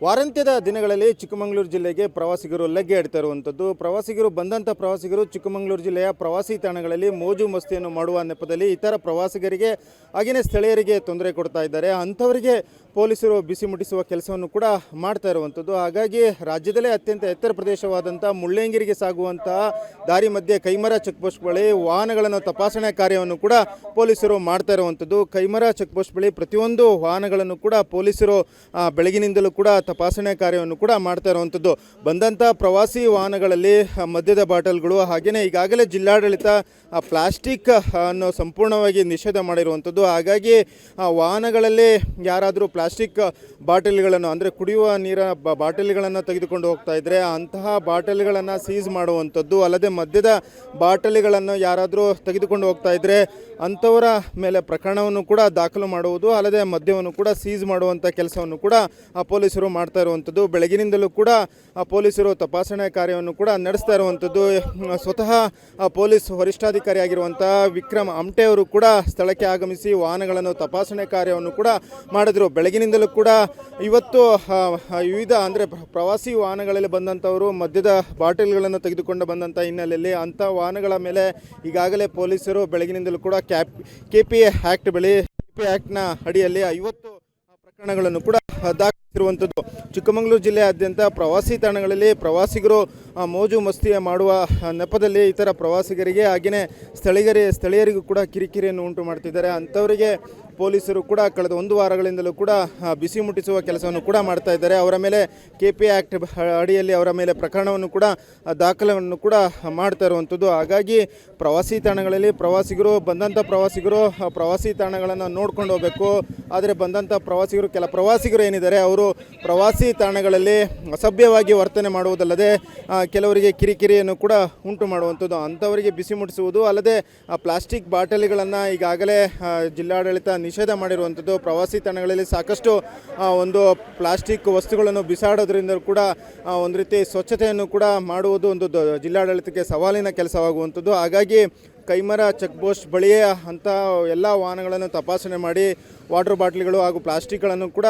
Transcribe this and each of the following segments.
ವಾರಾಂತ್ಯದ ದಿನಗಳಲ್ಲಿ ಚಿಕ್ಕಮಗಳೂರು ಜಿಲ್ಲೆಗೆ ಪ್ರವಾಸಿಗರು ಲಗ್ಗೆ ಇಡ್ತಾ ಇರುವಂಥದ್ದು. ಬಂದಂಥ ಪ್ರವಾಸಿಗರು ಚಿಕ್ಕಮಗಳೂರು ಜಿಲ್ಲೆಯ ಪ್ರವಾಸಿ ತಾಣಗಳಲ್ಲಿ ಮೋಜು ಮಸ್ತಿಯನ್ನು ಮಾಡುವ ನೆಪದಲ್ಲಿ ಇತರ ಪ್ರವಾಸಿಗರಿಗೆ ಹಾಗೆಯೇ ಸ್ಥಳೀಯರಿಗೆ ತೊಂದರೆ ಕೊಡ್ತಾ ಇದ್ದಾರೆ. ಅಂಥವರಿಗೆ ಪೊಲೀಸರು ಬಿಸಿ ಮುಟ್ಟಿಸುವ ಕೆಲಸವನ್ನು ಕೂಡ ಮಾಡ್ತಾ ಇರುವಂಥದ್ದು. ಹಾಗಾಗಿ ರಾಜ್ಯದಲ್ಲೇ ಅತ್ಯಂತ ಎತ್ತರ ಪ್ರದೇಶವಾದಂಥ ಮುಳ್ಳಯ್ಯನಗಿರಿಗೆ ಸಾಗುವಂತಹ ದಾರಿ ಮಧ್ಯೆ ಕೈಮರ ಚೆಕ್ಪೋಸ್ಟ್ ಬಳಿ ವಾಹನಗಳನ್ನು ತಪಾಸಣೆ ಕಾರ್ಯವನ್ನು ಕೂಡ ಪೊಲೀಸರು ಮಾಡ್ತಾ ಇರುವಂಥದ್ದು. ಕೈಮರ ಚೆಕ್ಪೋಸ್ಟ್ ಬಳಿ ಪ್ರತಿಯೊಂದು ವಾಹನಗಳನ್ನು ಕೂಡ ಪೊಲೀಸರು ಬೆಳಗಿನಿಂದಲೂ ಕೂಡ ತಪಾಸಣೆ ಕಾರ್ಯವನ್ನು ಕೂಡ ಮಾಡ್ತಾ ಇರುವಂಥದ್ದು. ಬಂದಂಥ ಪ್ರವಾಸಿ ವಾಹನಗಳಲ್ಲಿ ಮದ್ಯದ ಬಾಟಲ್ಗಳು ಹಾಗೆಯೇ ಈಗಾಗಲೇ ಜಿಲ್ಲಾಡಳಿತ ಪ್ಲಾಸ್ಟಿಕ್ ಅನ್ನು ಸಂಪೂರ್ಣವಾಗಿ ನಿಷೇಧ ಮಾಡಿರುವಂಥದ್ದು. ಹಾಗಾಗಿ ವಾಹನಗಳಲ್ಲಿ ಯಾರಾದರೂ ಪ್ಲಾಸ್ಟಿಕ್ ಬಾಟಲಿಗಳನ್ನು ಅಂದರೆ ಕುಡಿಯುವ ನೀರಿನ ಬಾಟಲಿಗಳನ್ನು ತೆಗೆದುಕೊಂಡು ಹೋಗ್ತಾ ಇದ್ದರೆ ಅಂತಹ ಬಾಟಲಿಗಳನ್ನು ಸೀಸ್ ಮಾಡುವಂಥದ್ದು, ಅಲ್ಲದೆ ಮದ್ಯದ ಬಾಟಲಿಗಳನ್ನು ಯಾರಾದರೂ ತೆಗೆದುಕೊಂಡು ಹೋಗ್ತಾ ಇದ್ದರೆ ಅಂಥವರ ಮೇಲೆ ಪ್ರಕರಣವನ್ನು ಕೂಡ ದಾಖಲು ಮಾಡುವುದು, ಅಲ್ಲದೆ ಮದ್ಯವನ್ನು ಕೂಡ ಸೀಸ್ ಮಾಡುವಂಥ ಕೆಲಸವನ್ನು ಕೂಡ ಪೊಲೀಸರು ಮಾಡ್ತಾ ಇರುವಂಥದ್ದು. ಬೆಳಗಿನಿಂದಲೂ ಕೂಡ ಪೊಲೀಸರು ತಪಾಸಣೆ ಕಾರ್ಯವನ್ನು ಕೂಡ ನಡೆಸ್ತಾ ಇರುವಂಥದ್ದು. ಸ್ವತಃ ಪೊಲೀಸ್ ವರಿಷ್ಠಾಧಿಕಾರಿಯಾಗಿರುವಂಥ ವಿಕ್ರಮ್ ಆಮ್ಟೆ ಅವರು ಕೂಡ ಸ್ಥಳಕ್ಕೆ ಆಗಮಿಸಿ ವಾಹನಗಳನ್ನು ತಪಾಸಣೆ ಕಾರ್ಯವನ್ನು ಕೂಡ ಮಾಡಿದ್ರು. ಬೆಳಗಿನಿಂದಲೂ ಕೂಡ ಇವತ್ತು ವಿವಿಧ ಅಂದರೆ ಪ್ರವಾಸಿ ವಾಹನಗಳಲ್ಲಿ ಬಂದಂಥವರು ಮದ್ಯದ ಬಾಟಲ್ಗಳನ್ನು ತೆಗೆದುಕೊಂಡು ಬಂದಂಥ ಹಿನ್ನೆಲೆಯಲ್ಲಿ ಅಂಥ ವಾಹನಗಳ ಮೇಲೆ ಈಗಾಗಲೇ ಪೊಲೀಸರು ಬೆಳಗಿನಿಂದಲೂ ಕೂಡ KPA ಆ್ಯಕ್ಟ್ನ ಅಡಿಯಲ್ಲಿ 50 ಪ್ರಕರಣಗಳನ್ನು ಕೂಡ ದಾಖಲಿಸಿರುವಂಥದ್ದು. ಚಿಕ್ಕಮಗಳೂರು ಜಿಲ್ಲೆಯಾದ್ಯಂತ ಪ್ರವಾಸಿ ತಾಣಗಳಲ್ಲಿ ಪ್ರವಾಸಿಗರು ಮೋಜು ಮಸ್ತಿ ಮಾಡುವ ನೆಪದಲ್ಲಿ ಇತರ ಪ್ರವಾಸಿಗರಿಗೆ ಹಾಗೆಯೇ ಸ್ಥಳೀಯರಿಗೂ ಕೂಡ ಕಿರಿಕಿರಿಯನ್ನು ಉಂಟು ಮಾಡ್ತಿದ್ದಾರೆ. ಅಂಥವರಿಗೆ ಪೊಲೀಸರು ಕೂಡ ಕಳೆದ 1 ವಾರಗಳಿಂದಲೂ ಕೂಡ ಬಿಸಿ ಮುಟ್ಟಿಸುವ ಕೆಲಸವನ್ನು ಕೂಡ ಮಾಡ್ತಾ ಇದ್ದಾರೆ. ಅವರ ಮೇಲೆ KPA ಆ್ಯಕ್ಟ್ ಅಡಿಯಲ್ಲಿ ಅವರ ಮೇಲೆ ಪ್ರಕರಣವನ್ನು ಕೂಡ ದಾಖಲೆಯನ್ನು ಕೂಡ ಮಾಡ್ತಾ ಇರುವಂಥದ್ದು. ಹಾಗಾಗಿ ಪ್ರವಾಸಿ ತಾಣಗಳಲ್ಲಿ ಬಂದಂಥ ಪ್ರವಾಸಿಗರು ಪ್ರವಾಸಿ ತಾಣಗಳನ್ನು ನೋಡ್ಕೊಂಡು ಹೋಗಬೇಕು. ಆದರೆ ಬಂದಂಥ ಕೆಲ ಪ್ರವಾಸಿಗರು ಏನಿದ್ದಾರೆ ಅವರು ಪ್ರವಾಸಿ ತಾಣಗಳಲ್ಲಿ ಅಸಭ್ಯವಾಗಿ ವರ್ತನೆ ಮಾಡುವುದಲ್ಲದೆ ಕೆಲವರಿಗೆ ಕಿರಿಕಿರಿಯನ್ನು ಕೂಡ ಉಂಟು ಮಾಡುವಂಥದ್ದು. ಅಂಥವರಿಗೆ ಬಿಸಿ ಮುಟ್ಟಿಸುವುದು, ಅಲ್ಲದೆ ಪ್ಲಾಸ್ಟಿಕ್ ಬಾಟಲಿಗಳನ್ನು ಈಗಾಗಲೇ ಜಿಲ್ಲಾಡಳಿತ ನಿಷೇಧ ಮಾಡಿರುವಂಥದ್ದು. ಪ್ರವಾಸಿ ತಾಣಗಳಲ್ಲಿ ಸಾಕಷ್ಟು ಒಂದು ಪ್ಲಾಸ್ಟಿಕ್ ವಸ್ತುಗಳನ್ನು ಬಿಸಾಡೋದ್ರಿಂದ ಕೂಡ ಒಂದು ರೀತಿ ಸ್ವಚ್ಛತೆಯನ್ನು ಕೂಡ ಮಾಡುವುದು ಒಂದು ಜಿಲ್ಲಾಡಳಿತಕ್ಕೆ ಸವಾಲಿನ ಕೆಲಸವಾಗುವಂಥದ್ದು. ಹಾಗಾಗಿ ಕೈಮರ ಚೆಕ್ ಪೋಸ್ಟ್ ಬಳಿಯೇ ಅಂಥ ಎಲ್ಲ ವಾಹನಗಳನ್ನು ತಪಾಸಣೆ ಮಾಡಿ ವಾಟರ್ ಬಾಟ್ಲಿಗಳು ಹಾಗೂ ಪ್ಲಾಸ್ಟಿಕ್ಗಳನ್ನು ಕೂಡ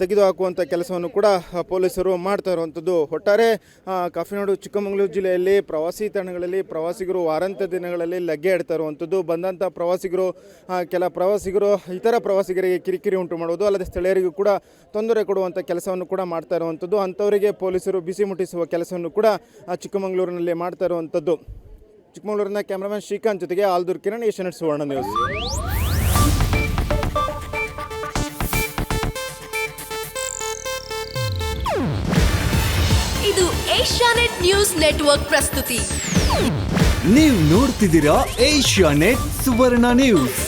ತೆಗೆದುಹಾಕುವಂಥ ಕೆಲಸವನ್ನು ಕೂಡ ಪೊಲೀಸರು ಮಾಡ್ತಾ ಇರುವಂಥದ್ದು. ಒಟ್ಟಾರೆ ಕಾಫಿನಾಡು ಚಿಕ್ಕಮಗಳೂರು ಜಿಲ್ಲೆಯಲ್ಲಿ ಪ್ರವಾಸಿ ತಾಣಗಳಲ್ಲಿ ಪ್ರವಾಸಿಗರು ವಾರಾಂತ್ಯ ದಿನಗಳಲ್ಲಿ ಲಗ್ಗೆ ಇಡ್ತಾ ಇರುವಂಥದ್ದು. ಬಂದಂಥ ಕೆಲ ಪ್ರವಾಸಿಗರು ಇತರ ಪ್ರವಾಸಿಗರಿಗೆ ಕಿರಿಕಿರಿ ಉಂಟು ಮಾಡುವುದು, ಅಲ್ಲದೆ ಸ್ಥಳೀಯರಿಗೂ ಕೂಡ ತೊಂದರೆ ಕೊಡುವಂಥ ಕೆಲಸವನ್ನು ಕೂಡ ಮಾಡ್ತಾ ಇರುವಂಥದ್ದು. ಅಂಥವರಿಗೆ ಪೊಲೀಸರು ಬಿಸಿ ಮುಟ್ಟಿಸುವ ಕೆಲಸವನ್ನು ಕೂಡ ಚಿಕ್ಕಮಗಳೂರಿನಲ್ಲಿ ಮಾಡ್ತಾ ಇರುವಂಥದ್ದು. ಚಿಕ್ಕಮಗಳೂರಿನ ಕ್ಯಾಮ್ರಾಮನ್ ಶ್ರೀಕಾಂತ್ ಜೊತೆಗೆ ಆಲ್ದೂರ್ ಕಿರಣ್, ಏಷ್ಯಾನೆಟ್ ಸುವರ್ಣ ನ್ಯೂಸ್. ಇದು ಏಷ್ಯಾನೆಟ್ ನ್ಯೂಸ್ ನೆಟ್ವರ್ಕ್ ಪ್ರಸ್ತುತಿ. ನೀವು ನೋಡ್ತಿದ್ದೀರಾ ಏಷ್ಯಾನೆಟ್ ಸುವರ್ಣ ನ್ಯೂಸ್.